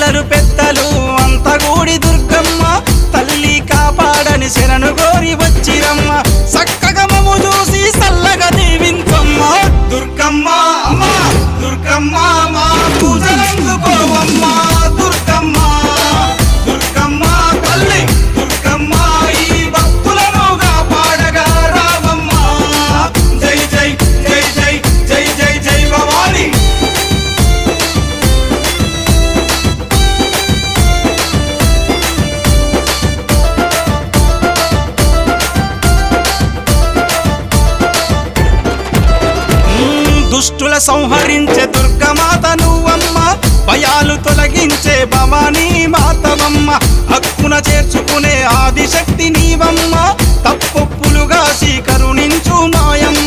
అందరు పెద్దలు అంతగూడి దుర్గమ్మ తల్లి కాపాడని శరణు కోరి వచ్చిరమ్మ చక్కగా మమ్ము చూసి చల్లగా దీవించమ్మ దుర్గమ్మ అమ్మ దుర్గమ్మ మా పూజలందుకోవమ్మ దుర్గమ్మ దుర్గమ్మ తల్లి దుర్గమ్మ ఈ భక్తులను కాపాడగా రావమ్మ జై జై జై జై జై జై జై భవాని దుష్టుల సంహరించే దుర్గమాత నువ్వమ్మ భయాలు తొలగించే భవానీ మాతవమ్మ హక్కున చేర్చుకునే ఆదిశక్తి నీవమ్మ తప్పొప్పులుగా కరుణించు మాయమ్మ